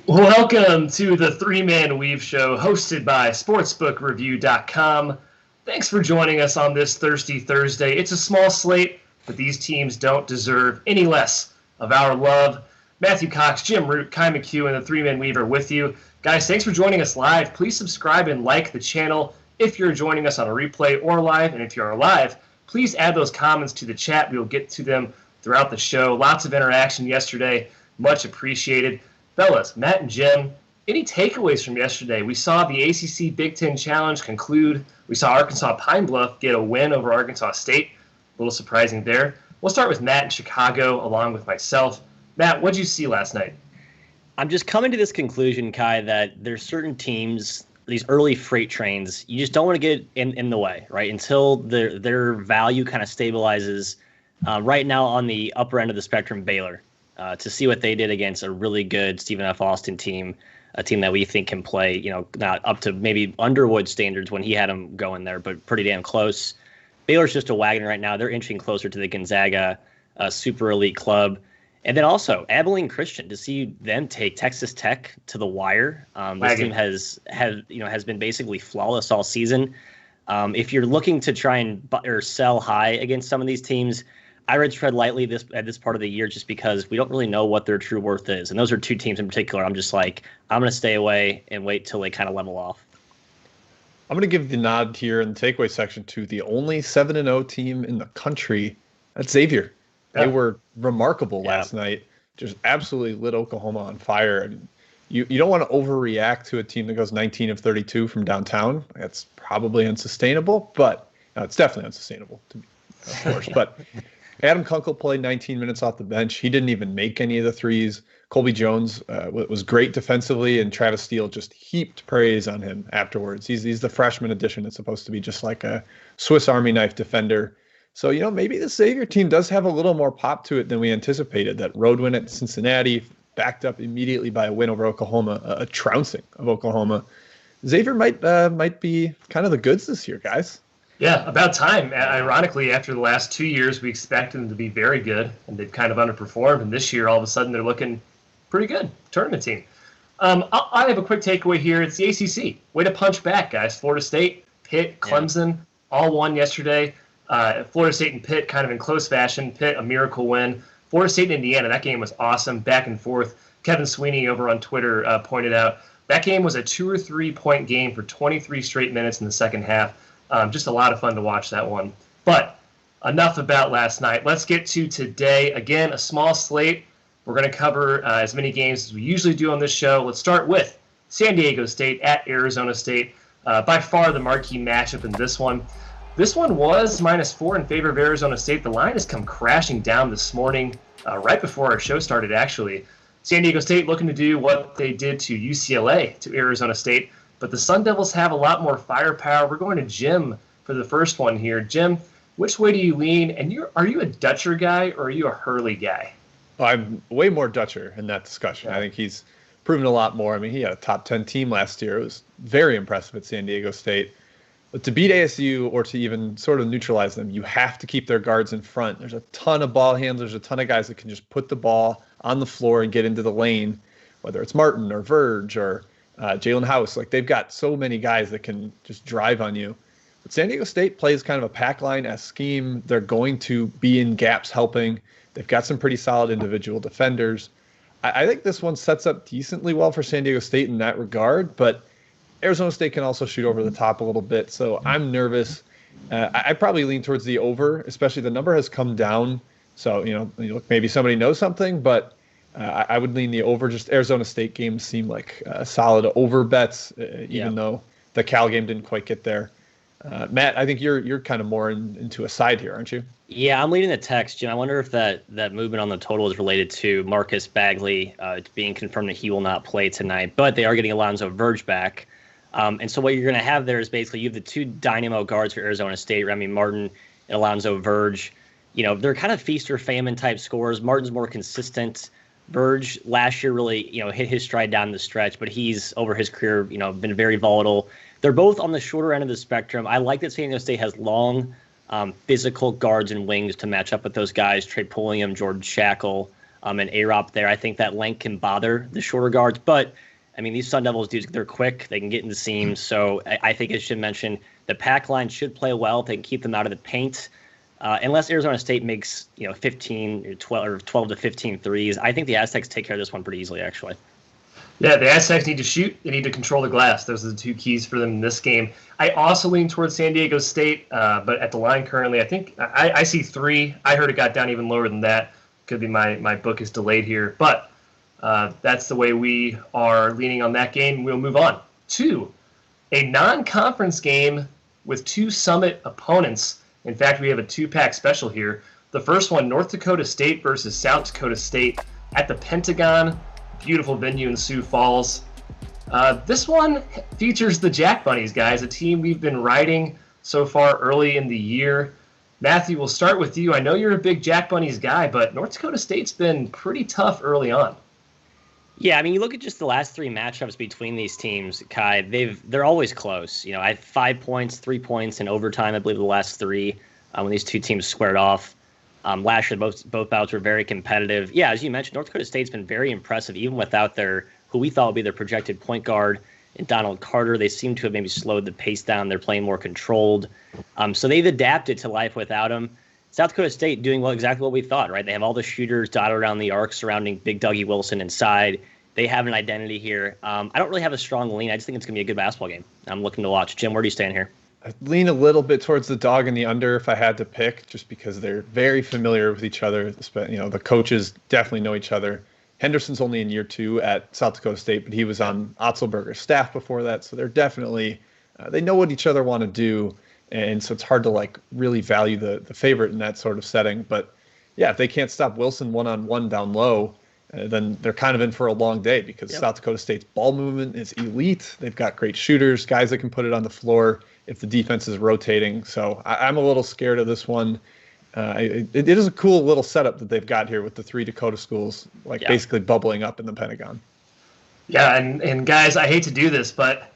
Welcome to the Three-Man Weave Show, hosted by SportsbookReview.com. Thanks for joining us on this Thirsty Thursday. It's a small slate, but these teams don't deserve any less of our love. Matthew Cox, Jim Root, Ky McKeon, and the Three-Man Weave are with you. Guys, thanks for joining us live. Please subscribe and like the channel if you're joining us on a replay or live. And if you're live, please add those comments to the chat. We will get to them throughout the show. Lots of interaction yesterday. Much appreciated. Fellas, Matt and Jim, any takeaways from yesterday? We saw the ACC Big Ten Challenge conclude. We saw Arkansas Pine Bluff get a win over Arkansas State. A little surprising there. We'll start with Matt in Chicago, along with myself. Matt, what did you see last night? I'm just coming to this conclusion, Ky, that there's certain teams, these early freight trains, you just don't want to get in the way, right? Until their value kind of stabilizes. Right now on the upper end of the spectrum, Baylor. To see what they did against a really good Stephen F. Austin team, a team that we think can play, not up to maybe Underwood standards when he had them going there, but pretty damn close. Baylor's just a wagon right now. They're inching closer to the Gonzaga super elite club. And then also Abilene Christian, to see them take Texas Tech to the wire. This team has been basically flawless all season. If you're looking to try and sell high against some of these teams, I would tread lightly at this part of the year just because we don't really know what their true worth is. And those are two teams in particular. I'm just like, I'm going to stay away and wait till they kind of level off. I'm going to give the nod here in the takeaway section to the only 7-0 team in the country. That's Xavier. Yeah. They were remarkable last night. Just absolutely lit Oklahoma on fire. And you don't want to overreact to a team that goes 19 of 32 from downtown. That's probably unsustainable, but it's definitely unsustainable, of course. But Adam Kunkel played 19 minutes off the bench. He didn't even make any of the threes. Colby Jones was great defensively, and Travis Steele just heaped praise on him afterwards. He's the freshman addition that's supposed to be just like a Swiss Army knife defender. So, maybe the Xavier team does have a little more pop to it than we anticipated. That road win at Cincinnati, backed up immediately by a win over Oklahoma, a trouncing of Oklahoma. Xavier might be kind of the goods this year, guys. Yeah, about time. Ironically, after the last 2 years, we expected them to be very good, and they've kind of underperformed. And this year, all of a sudden, they're looking pretty good. Tournament team. I have a quick takeaway here. It's the ACC. Way to punch back, guys. Florida State, Pitt, Clemson, all won yesterday. Florida State and Pitt kind of in close fashion. Pitt, a miracle win. Florida State and Indiana, that game was awesome. Back and forth. Kevin Sweeney over on Twitter pointed out that game was a 2 or 3 point game for 23 straight minutes in the second half. Just a lot of fun to watch that one. But enough about last night. Let's get to today. Again, a small slate. We're going to cover as many games as we usually do on this show. Let's start with San Diego State at Arizona State. By far the marquee matchup in this one. This one was -4 in favor of Arizona State. The line has come crashing down this morning, right before our show started, actually. San Diego State looking to do what they did to UCLA, to Arizona State. But the Sun Devils have a lot more firepower. We're going to Jim for the first one here. Jim, which way do you lean? And are you a Dutcher guy or are you a Hurley guy? I'm way more Dutcher in that discussion. Yeah. I think he's proven a lot more. I mean, he had a top 10 team last year. It was very impressive at San Diego State. But to beat ASU or to even sort of neutralize them, you have to keep their guards in front. There's a ton of ball handlers, a ton of guys that can just put the ball on the floor and get into the lane, whether it's Martin or Verge or Jalen House. Like, they've got so many guys that can just drive on you. But San Diego State plays kind of a pack line-esque scheme. They're going to be in gaps helping. They've got some pretty solid individual defenders. I think this one sets up decently well for San Diego State in that regard, but Arizona State can also shoot over the top a little bit, so I'm nervous. I probably lean towards the over, especially the number has come down. So, maybe somebody knows something, but I would lean the over. Just Arizona State games seem like solid over bets, even though the Cal game didn't quite get there. Matt, I think you're kind of more into a side here, aren't you? Yeah, I'm leading the text, Jim. I wonder if that movement on the total is related to Marcus Bagley. It's being confirmed that he will not play tonight, but they are getting Alonzo Verge back. And so what you're going to have there is basically you have the two dynamo guards for Arizona State, Remy Martin and Alonzo Verge. They're kind of feast or famine type scorers. Martin's more consistent. Verge last year really, hit his stride down the stretch, but he's over his career, been very volatile. They're both on the shorter end of the spectrum. I like that San Diego State has long, physical guards and wings to match up with those guys. Trey Pulliam, Jordan Shackle, and A-Rop there. I think that length can bother the shorter guards, but I mean, these Sun Devils dudes, they're quick. They can get into seams. So I think, as Jim mentioned, the pack line should play well if they can keep them out of the paint. Unless Arizona State makes 15 or 12 to 15 threes, I think the Aztecs take care of this one pretty easily, actually. Yeah, the Aztecs need to shoot. They need to control the glass. Those are the two keys for them in this game. I also lean towards San Diego State, but at the line currently, I think I see 3. I heard it got down even lower than that. Could be my book is delayed here. But that's the way we are leaning on that game. We'll move on to a non-conference game with 2 Summit opponents. In fact, we have a 2-pack special here. The first one, North Dakota State versus South Dakota State at the Pentagon. Beautiful venue in Sioux Falls. This one features the Jack Bunnies, guys, a team we've been riding so far early in the year. Matthew, we'll start with you. I know you're a big Jack Bunnies guy, but North Dakota State's been pretty tough early on. Yeah, I mean, you look at just the last 3 matchups between these teams, Kai. They're always close. I had 5 points, 3 points in overtime. I believe the last 3 when these two teams squared off. Last year, both bouts were very competitive. Yeah, as you mentioned, North Dakota State's been very impressive, even without who we thought would be their projected point guard, in Donald Carter. They seem to have maybe slowed the pace down. They're playing more controlled. So they've adapted to life without him. South Dakota State doing exactly what we thought, right? They have all the shooters dotted around the arc surrounding Big Dougie Wilson inside. They have an identity here. I don't really have a strong lean. I just think it's going to be a good basketball game. I'm looking to watch. Jim, where do you stand here? I lean a little bit towards the dog and the under if I had to pick, just because they're very familiar with each other. The coaches definitely know each other. Henderson's only in year 2 at South Dakota State, but he was on Otzelberger's staff before that, so they're definitely they know what each other want to do, and so it's hard to really value the favorite in that sort of setting. But yeah, if they can't stop Wilson one-on-one down low, then they're kind of in for a long day, because South Dakota State's ball movement is elite. They've got great shooters, guys that can put it on the floor if the defense is rotating. So I'm a little scared of this one. It is a cool little setup that they've got here with the 3 Dakota schools, basically bubbling up in the Pentagon. Yeah, and guys, I hate to do this, but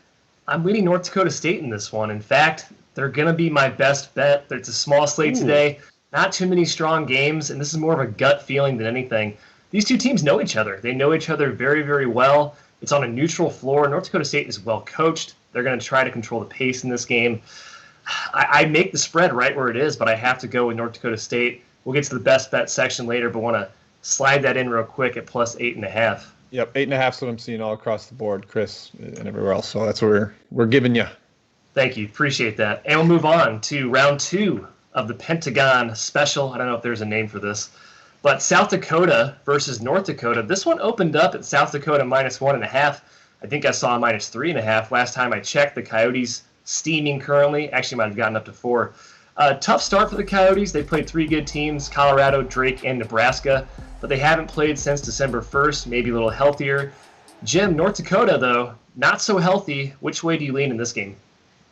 I'm leaning North Dakota State in this one. In fact, they're going to be my best bet. It's a small slate today, not too many strong games, and this is more of a gut feeling than anything. These two teams know each other. They know each other very, very well. It's on a neutral floor. North Dakota State is well coached. They're going to try to control the pace in this game. I make the spread right where it is, but I have to go with North Dakota State. We'll get to the best bet section later, but want to slide that in real quick at plus 8.5. Yep, 8.5 is what I'm seeing all across the board, Chris, and everywhere else. So that's what we're giving you. Thank you. Appreciate that. And we'll move on to round 2 of the Pentagon special. I don't know if there's a name for this. But South Dakota versus North Dakota. This one opened up at South Dakota minus 1.5. I think I saw minus 3.5 last time I checked. The Coyotes steaming currently. Actually might have gotten up to 4. Tough start for the Coyotes. They played 3 good teams, Colorado, Drake, and Nebraska. But they haven't played since December 1st, maybe a little healthier. Jim, North Dakota, though, not so healthy. Which way do you lean in this game?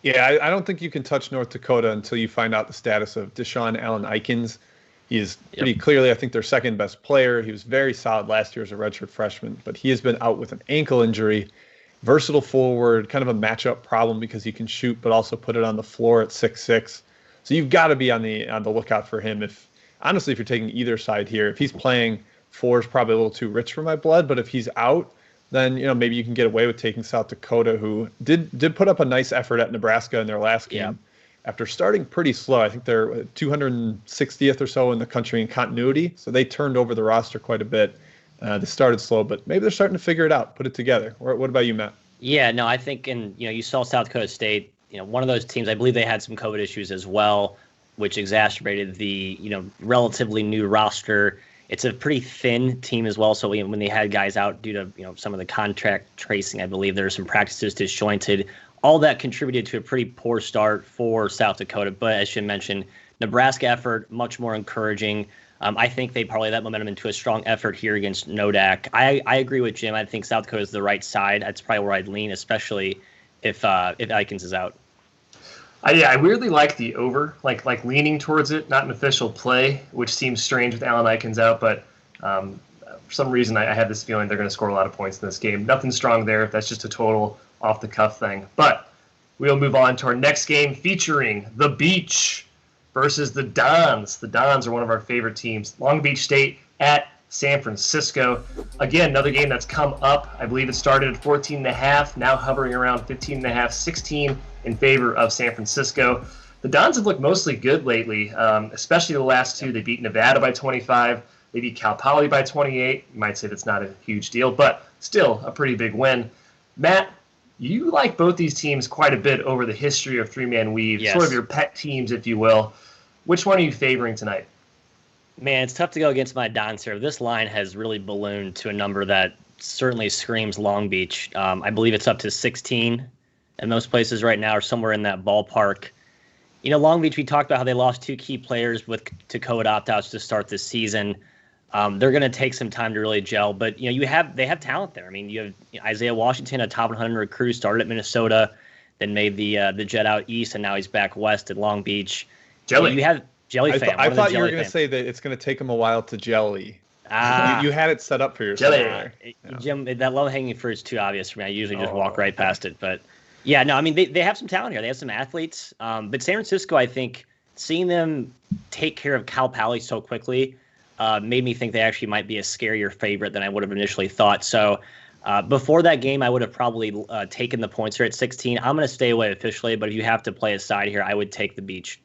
Yeah, I don't think you can touch North Dakota until you find out the status of Deshaun Allen-Ikens. He is pretty clearly, I think, their second best player. He was very solid last year as a redshirt freshman, but he has been out with an ankle injury. Versatile forward, kind of a matchup problem because he can shoot, but also put it on the floor at 6'6". So you've got to be on the lookout for him. If you're taking either side here, if he's playing, 4 is probably a little too rich for my blood. But if he's out, then maybe you can get away with taking South Dakota, who did put up a nice effort at Nebraska in their last game. Yeah. After starting pretty slow. I think they're 260th or so in the country in continuity. So they turned over the roster quite a bit. They started slow, but maybe they're starting to figure it out, put it together. What about you, Matt? Yeah, no, I think, you saw South Dakota State, one of those teams, I believe they had some COVID issues as well, which exacerbated the, relatively new roster. It's a pretty thin team as well. So when they had guys out due to, some of the contract tracing, I believe there were some practices disjointed. All that contributed to a pretty poor start for South Dakota. But as Jim mentioned, Nebraska effort, much more encouraging. I think they probably that momentum into a strong effort here against Nodak. I agree with Jim. I think South Dakota is the right side. That's probably where I'd lean, especially if Ikens is out. I weirdly like the over, like leaning towards it, not an official play, which seems strange with Allen Ikens out, but for some reason I have this feeling they're going to score a lot of points in this game. Nothing strong there. That's just a total off-the-cuff thing. But we'll move on to our next game featuring the Beach versus the Dons. The Dons are one of our favorite teams. Long Beach State at San Francisco. Again, another game that's come up. I believe it started at 14.5, now hovering around 15.5, 16 in favor of San Francisco. The Dons have looked mostly good lately, especially the last two. They beat Nevada by 25. They beat Cal Poly by 28. You might say that's not a huge deal, but still a pretty big win. Matt, you like both these teams quite a bit over the history of three-man weave, Yes. sort of your pet teams, if you will. Which one are you favoring tonight? Man, it's tough to go against my Dons here. This line has really ballooned to a number that certainly screams Long Beach. I believe it's up to 16 in most places right now, or somewhere in that ballpark. You know, Long Beach, we talked about how they lost two key players with to COVID opt-outs to start this season. They're going to take some time to really gel, but you know, they have talent there. I mean, you have Isaiah Washington, a top 100 recruit, started at Minnesota, then made the jet out east, and now he's back west at Long Beach. Jelly. You have Jelly fan. I thought you were going to say that it's going to take him a while to jelly. You had it set up for yourself. Jelly. There. Jim, that low-hanging fruit is too obvious for me. I usually just walk right past it, but yeah, no, I mean, they have some talent here. They have some athletes. But San Francisco, I think, seeing them take care of Cal Poly so quickly made me think they actually might be a scarier favorite than I would have initially thought. So before that game, I would have probably taken the points here at 16. I'm going to stay away officially, but if you have to play a side here, I would take the Beach.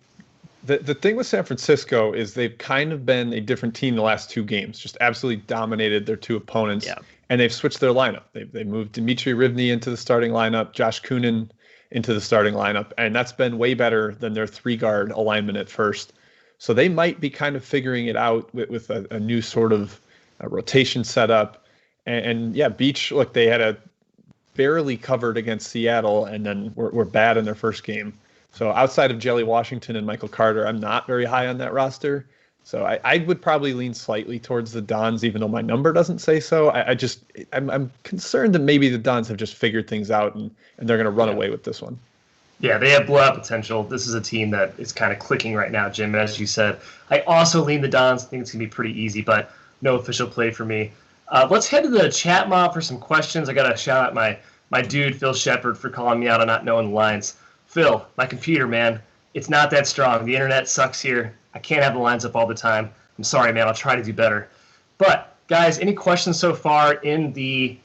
The thing with San Francisco is they've kind of been a different team the last two games, just absolutely dominated their two opponents. Yeah. And they've switched their lineup. They moved Dimitri Rivny into the starting lineup, Josh Kunin into the starting lineup, and that's been way better than their three-guard alignment at first. So they might be kind of figuring it out with a new sort of rotation setup. And yeah, Beach, look, they had a barely covered against Seattle, and then were bad in their first game. So outside of Jelly Washington and Michael Carter, I'm not very high on that roster. So I would probably lean slightly towards the Dons, even though my number doesn't say so. I'm concerned that maybe the Dons have just figured things out and they're going to run away with this one. Yeah, they have blowout potential. This is a team that is kind of clicking right now, Jim. And as you said, I also lean the Dons. I think it's going to be pretty easy, but no official play for me. Let's head to the chat mob for some questions. I got to shout out my dude, Phil Shepard, for calling me out on not knowing the lines. Phil, my computer, man, it's not that strong. The internet sucks here. I can't have the lines up all the time. I'm sorry, man. I'll try to do better. But, guys, any questions so far in the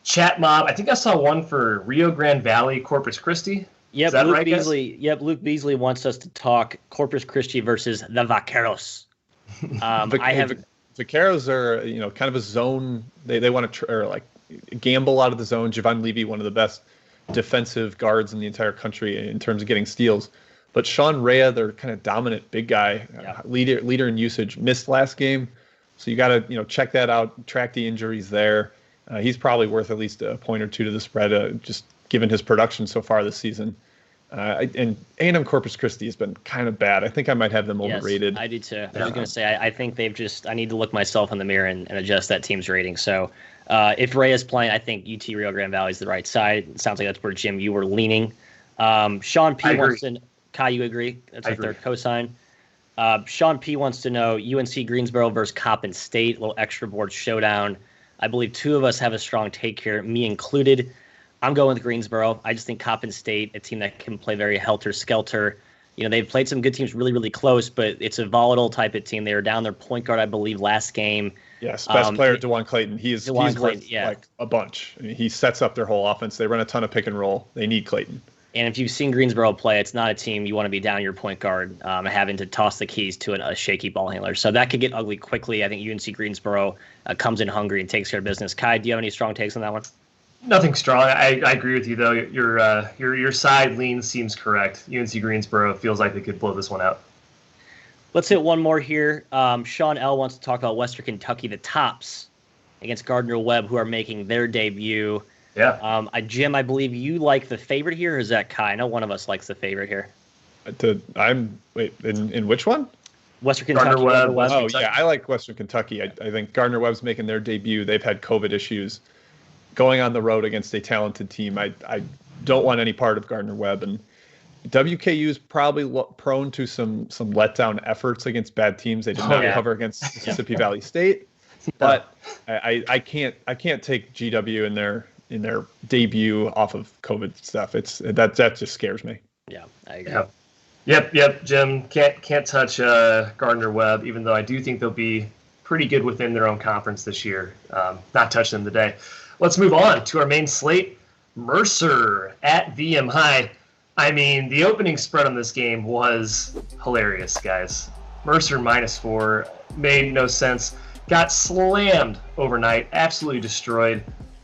chat mob? I think I saw one for Rio Grande Valley, Corpus Christi. Yep, Is that Luke right, guys? Beasley. Yep, Luke Beasley wants us to talk Corpus Christi versus the Vaqueros. Vaqueros are, kind of a zone. They want to gamble out of the zone. Javon Levy, one of the best defensive guards in the entire country in terms of getting steals. But Sean Rea, their kind of dominant big guy, leader in usage, missed last game. So you got to check that out, track the injuries there. He's probably worth at least a point or two to the spread, just given his production so far this season. And A&M Corpus Christi has been kind of bad. I think I might have them overrated. Yes, I do too. I was going to say, I think I need to look myself in the mirror and adjust that team's rating. So if Rea is playing, I think UT Rio Grande Valley is the right side. It sounds like that's where, Jim, you were leaning. Sean P. wants to... Kai, you agree? That's like their cosign. Sean P. wants to know UNC Greensboro versus Coppin State, a little extra board showdown. I believe two of us have a strong take here, me included. I'm going with Greensboro. I just think Coppin State, a team that can play very helter-skelter. They've played some good teams really, really close, but it's a volatile type of team. They were down their point guard, I believe, last game. Yes, best player, DeJuan Clayton. He's worth like a bunch. I mean, he sets up their whole offense. They run a ton of pick and roll. They need Clayton. And if you've seen Greensboro play, it's not a team you want to be down your point guard having to toss the keys to a shaky ball handler. So that could get ugly quickly. I think UNC Greensboro comes in hungry and takes care of business. Kai, do you have any strong takes on that one? Nothing strong. I agree with you, though. Your side lean seems correct. UNC Greensboro feels like they could blow this one out. Let's hit one more here. Sean L. wants to talk about Western Kentucky, the Tops, against Gardner-Webb, who are making their debut. Yeah. Jim, I believe you like the favorite here, or is that Kai? I know one of us likes the favorite here. In which one? Western Kentucky. Gardner-Webb. Oh, yeah, I like Western Kentucky. I think Gardner-Webb's making their debut. They've had COVID issues. Going on the road against a talented team, I don't want any part of Gardner-Webb. And WKU is probably prone to some letdown efforts against bad teams. They did not cover against Mississippi Valley State. But I can't take GW in their debut off of COVID stuff. That just scares me. Yeah, I agree. Yep, Jim. Can't touch Gardner-Webb, even though I do think they'll be pretty good within their own conference this year. Not touching them today. Let's move on to our main slate. Mercer at VM High. I mean, the opening spread on this game was hilarious, guys. Mercer -4 made no sense. Got slammed overnight, absolutely destroyed.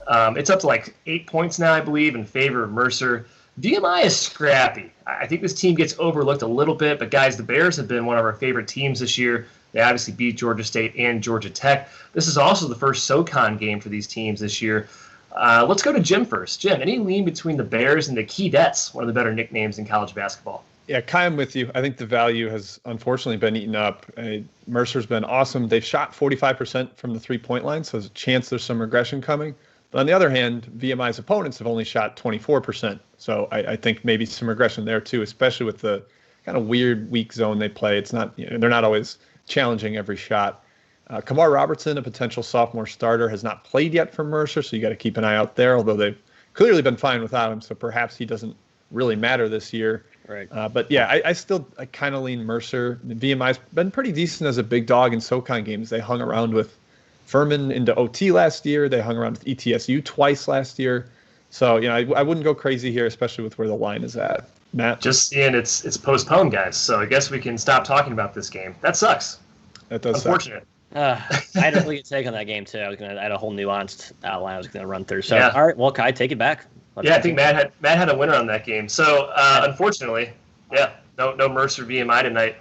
It's up to like 8 points now, I believe, in favor of Mercer. VMI is scrappy. I think this team gets overlooked a little bit, but guys, the Bears have been one of our favorite teams this year. They obviously beat Georgia State and Georgia Tech. This is also the first SoCon game for these teams this year. Let's go to Jim first. Jim, any lean between the Bears and the Keydets, one of the better nicknames in college basketball? Yeah, Kai, I'm with you. I think the value has unfortunately been eaten up. Mercer's been awesome. They've shot 45% from the three-point line, so there's a chance there's some regression coming. But on the other hand, VMI's opponents have only shot 24%. So I think maybe some regression there too, especially with the kind of weird weak zone they play. It's not, they're not always challenging every shot. Kamar Robertson, a potential sophomore starter, has not played yet for Mercer, so you got to keep an eye out there, although they've clearly been fine without him, so perhaps he doesn't really matter this year. Right. But yeah, I kind of lean Mercer. VMI's been pretty decent as a big dog in SoCon games. They hung around with Furman into OT last year. They hung around with ETSU twice last year. So, I wouldn't go crazy here, especially with where the line is at. Matt? Just seeing it's postponed, guys. So I guess we can stop talking about this game. That sucks. That does Unfortunate. suck. I had a really good take on that game, too. I had a whole nuanced outline I was going to run through. So, yeah. All right, well, Kai, take it back. I think Matt had a winner on that game. So, unfortunately, no Mercer VMI tonight.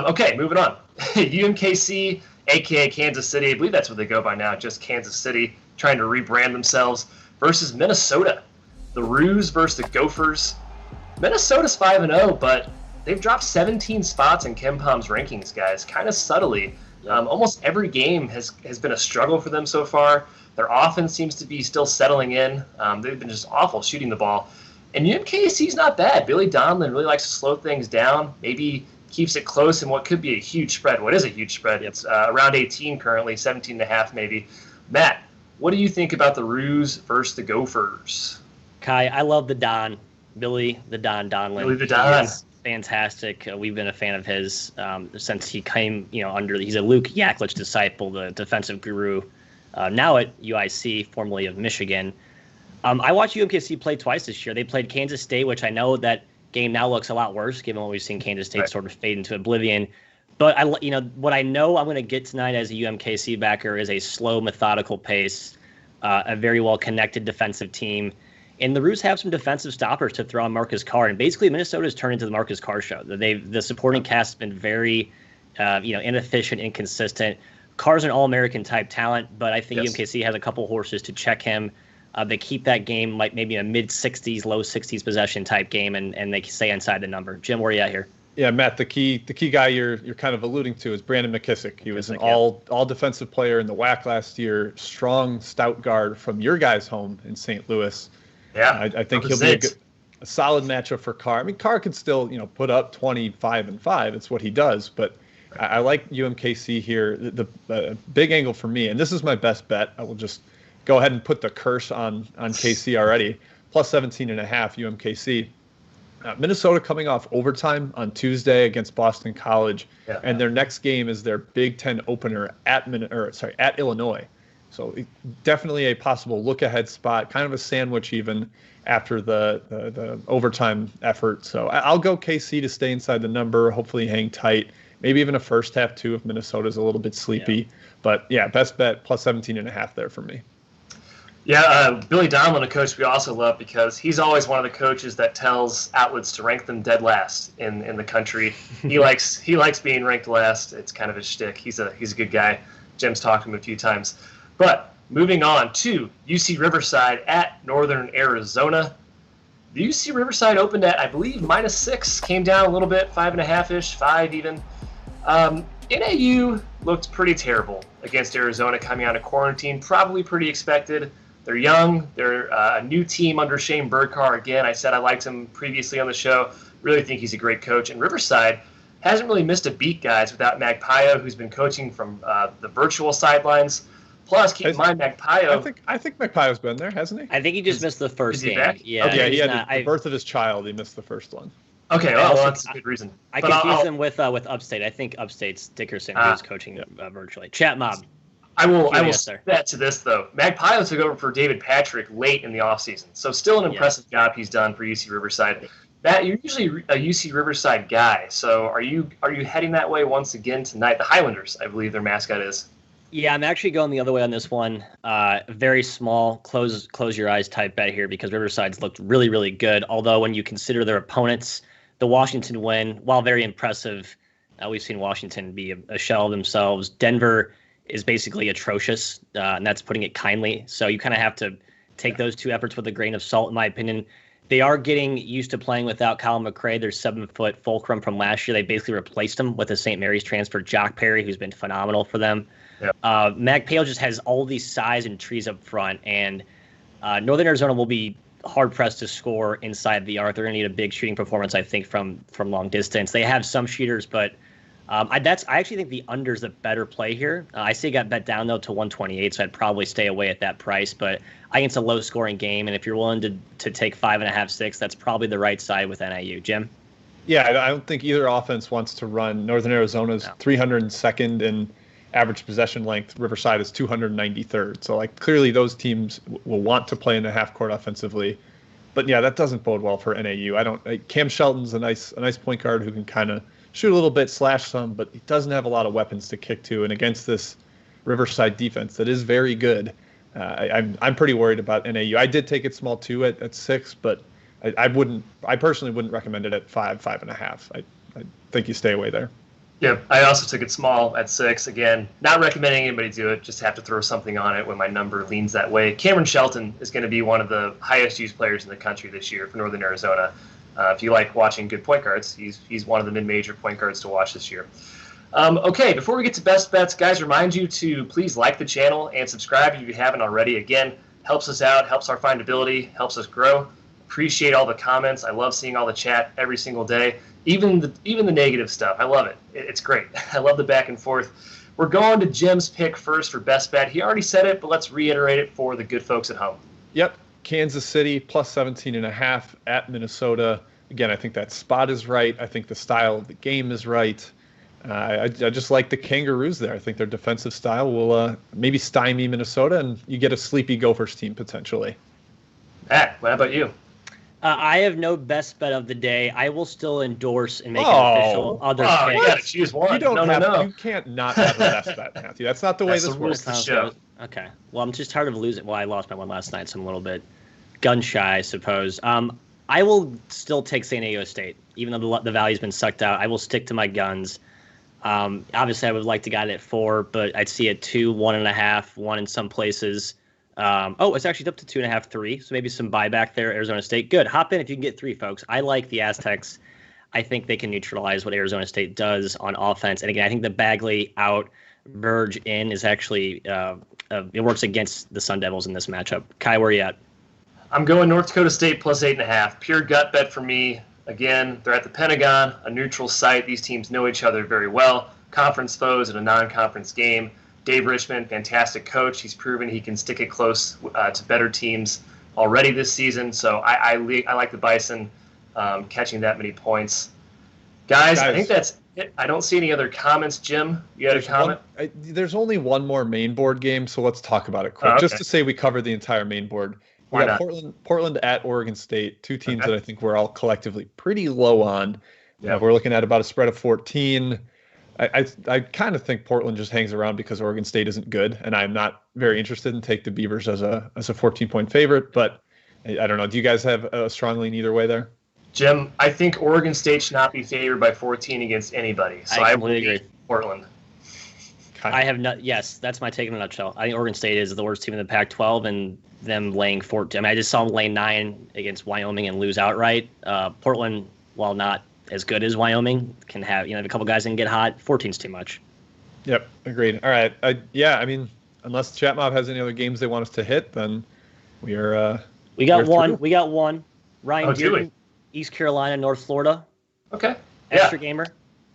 Okay, moving on. UMKC, a.k.a. Kansas City. I believe that's what they go by now, just Kansas City, trying to rebrand themselves, versus Minnesota. The Roos versus the Gophers. Minnesota's 5-0, but they've dropped 17 spots in KenPom's rankings, guys, kind of subtly. Almost every game has been a struggle for them so far. Their offense seems to be still settling in. They've been just awful shooting the ball. And UMKC's not bad. Billy Donlin really likes to slow things down, maybe keeps it close in what could be a huge spread. What is a huge spread? It's around 18 currently, 17.5 maybe. Matt, what do you think about the Roos versus the Gophers? Kai, I love the Don. Billy the Don Donlin. Billy the Don. He's fantastic. We've been a fan of his since he came, he's a Luke Yaklich disciple, the defensive guru, now at UIC, formerly of Michigan. I watched UMKC play twice this year. They played Kansas State, which I know that game now looks a lot worse, given what we've seen Kansas State sort of fade into oblivion. But what I know I'm going to get tonight as a UMKC backer is a slow, methodical pace, a very well connected defensive team. And the Roos have some defensive stoppers to throw on Marcus Carr. And basically, Minnesota's turned into the Marcus Carr show. The supporting cast has been very, inefficient, inconsistent. Carr's an All-American type talent, but I think UMKC has a couple horses to check him. They keep that game like maybe a mid-60s, low 60s possession type game, and they stay inside the number. Jim, where are you at here? Yeah, Matt, the key guy you're kind of alluding to is Brandon McKissick. He was an all defensive player in the WAC last year, strong, stout guard from your guys' home in St. Louis. Yeah, I think he'll be a solid matchup for Carr. I mean, Carr can still, put up 25 and 5. It's what he does. But I like UMKC here. The big angle for me, and this is my best bet. I will just go ahead and put the curse on KC already. Plus 17.5 UMKC. Minnesota coming off overtime on Tuesday against Boston College, and their next game is their Big Ten opener at Illinois. So definitely a possible look-ahead spot, kind of a sandwich even after the overtime effort. So I'll go KC to stay inside the number, hopefully hang tight, maybe even a first half too if Minnesota's a little bit sleepy. Yeah. But yeah, best bet plus 17.5 there for me. Yeah, Billy Donlin, a coach we also love because he's always one of the coaches that tells outlets to rank them dead last in the country. He likes being ranked last. It's kind of his shtick. He's a good guy. Jim's talked to him a few times. But moving on to UC Riverside at Northern Arizona. The UC Riverside opened at, I believe, -6, came down a little bit, 5.5-ish, 5 even. NAU looked pretty terrible against Arizona coming out of quarantine, probably pretty expected. They're young. They're a new team under Shane Burkhardt. Again, I said I liked him previously on the show. Really think he's a great coach. And Riverside hasn't really missed a beat, guys, without Magpayo, who's been coaching from the virtual sidelines. Plus, keep in mind, Magpayo. I think Magpayo's been there, hasn't he? I think he just missed the first game. Back? Yeah, okay, he had the birth of his child. He missed the first one. Okay, well, that's a good reason. I confuse them with Upstate. I think Upstate's Dickerson, who's coaching virtually. Chat mob. I will that to this, though. Magpie took over for David Patrick late in the offseason, so still an impressive job he's done for UC Riverside. Matt, you're usually a UC Riverside guy, so are you heading that way once again tonight? The Highlanders, I believe their mascot is. Yeah, I'm actually going the other way on this one. Very small, close your eyes type bet here because Riverside's looked really, really good. Although when you consider their opponents, the Washington win, while very impressive, we've seen Washington be a shell of themselves. Denver is basically atrocious, and that's putting it kindly. So you kind of have to take those two efforts with a grain of salt, in my opinion. They are getting used to playing without Kyle McRae, their 7-foot fulcrum from last year. They basically replaced him with a St. Mary's transfer, Jock Perry, who's been phenomenal for them. Yep. Mag Pale just has all these size and trees up front, and Northern Arizona will be hard-pressed to score inside the arc. They're going to need a big shooting performance, I think, from long distance. They have some shooters, but I actually think the under is the better play here. I see it got bet down, though, to 128, so I'd probably stay away at that price. But I think it's a low-scoring game, and if you're willing to take 5.5, 6, that's probably the right side with NIU. Jim? Yeah, I don't think either offense wants to run. Northern Arizona's 302nd in average possession length. Riverside is 293rd. So, clearly those teams will want to play in the half court offensively. But, yeah, that doesn't bode well for NAU. Cam Shelton's a nice point guard who can kind of shoot a little bit, slash some, but he doesn't have a lot of weapons to kick to. And against this Riverside defense that is very good, I'm pretty worried about NAU. I did take it small too at 6, but I personally wouldn't recommend it at 5.5. I think you stay away there. Yeah, I also took it small at 6. Again, not recommending anybody do it. Just have to throw something on it when my number leans that way. Cameron Shelton is going to be one of the highest used players in the country this year for Northern Arizona. If you like watching good point guards, he's one of the mid-major point guards to watch this year. Okay, before we get to best bets, guys, remind you to please like the channel and subscribe if you haven't already. Again, helps us out, helps our findability, helps us grow. Appreciate all the comments. I love seeing all the chat every single day, even the negative stuff. I love it. It's great. I love the back and forth. We're going to Jim's pick first for best bet. He already said it, but let's reiterate it for the good folks at home. Yep. Kansas City plus 17.5 at Minnesota. Again, I think that spot is right. I think the style of the game is right. I just like the Kangaroos there. I think their defensive style will maybe stymie Minnesota, and you get a sleepy Gophers team potentially. Matt, what about you? I have no best bet of the day. I will still endorse and make an official other pick. You got to choose one. You can't not have a best bet, Matthew. That's not the way this works. The show. Okay. Well, I'm just tired of losing. Well, I lost my one last night, so I'm a little bit gun shy, I suppose. I will still take San Diego State, even though the value's been sucked out. I will stick to my guns. Obviously, I would like to get it at 4, but I'd see it 2, 1.5, 1 in some places. It's actually up to 2.5, 3. So maybe some buyback there. Arizona State, good. Hop in if you can get 3, folks. I like the Aztecs. I think they can neutralize what Arizona State does on offense. And again, I think the Bagley out, Verge in is actually it works against the Sun Devils in this matchup. Kai, where are you at? I'm going North Dakota State plus 8.5. Pure gut bet for me. Again, they're at the Pentagon, a neutral site. These teams know each other very well. Conference foes in a non-conference game. Dave Richmond, fantastic coach. He's proven he can stick it close to better teams already this season. So I like the Bison catching that many points. Guys, I think that's it. I don't see any other comments. Jim, you had a comment? There's only one more main board game, so let's talk about it quick. Okay. Just to say we covered the entire main board. We got Portland at Oregon State, two teams that I think we're all collectively pretty low on. Yeah, we're looking at about a spread of 14. I kind of think Portland just hangs around because Oregon State isn't good, and I'm not very interested in take the Beavers as a 14-point favorite. But I don't know. Do you guys have a strong lean either way there? Jim, I think Oregon State should not be favored by 14 against anybody. So I completely agree. Portland. I have not. Yes, that's my take in a nutshell. I think Oregon State is the worst team in the Pac-12, and them laying 14. I mean, I just saw them lay 9 against Wyoming and lose outright. Portland, while not as good as Wyoming, can have a couple guys that can get hot. 14's too much. Yep, agreed. All right, I mean, unless Chat Mob has any other games they want us to hit, then we are. We got one. We got one. Ryan Dearden, East Carolina, North Florida. Okay. Extra gamer.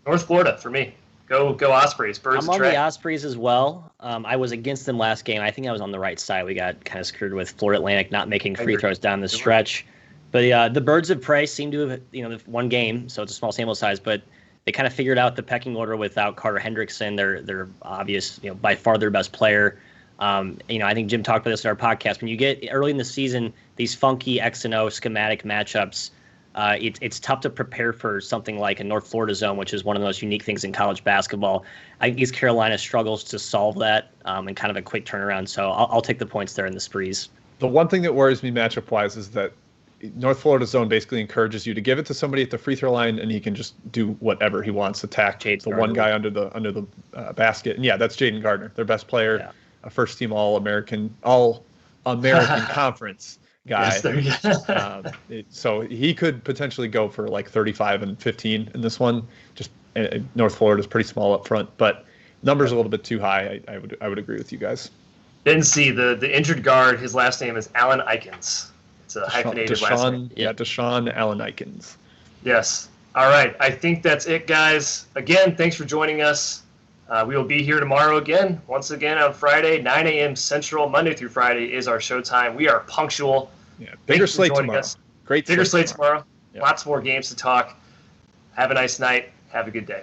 North Florida for me. Go Ospreys. I'm on the Ospreys as well. I was against them last game. I think I was on the right side. We got kind of screwed with Florida Atlantic not making free throws down the stretch. But the Birds of Prey seem to have, one game, so it's a small sample size, but they kind of figured out the pecking order without Carter Hendrickson. They're obvious, by far their best player. I think Jim talked about this in our podcast. When you get early in the season, these funky X and O schematic matchups, it's tough to prepare for something like a North Florida zone, which is one of the most unique things in college basketball. I think East Carolina struggles to solve that in kind of a quick turnaround. So I'll take the points there in the sprees. The one thing that worries me matchup-wise is that North Florida zone basically encourages you to give it to somebody at the free throw line, and he can just do whatever he wants, attack one guy under the basket. And yeah, that's Jaden Gardner, their best player, a first-team All-American Conference guy. Yes, so he could potentially go for like 35 and 15 in this one. Just North Florida is pretty small up front, but numbers a little bit too high. I would agree with you guys. Then see the injured guard. His last name is Allen Ikens. It's a hyphenated last name. Yeah, Deshaun Allen Ikens. Yes. All right. I think that's it, guys. Again, thanks for joining us. We will be here tomorrow again. Once again on Friday, 9 a.m. Central. Monday through Friday is our showtime. We are punctual. Yeah, bigger slate tomorrow. Great. Bigger slate tomorrow. Yeah. Lots more games to talk. Have a nice night. Have a good day.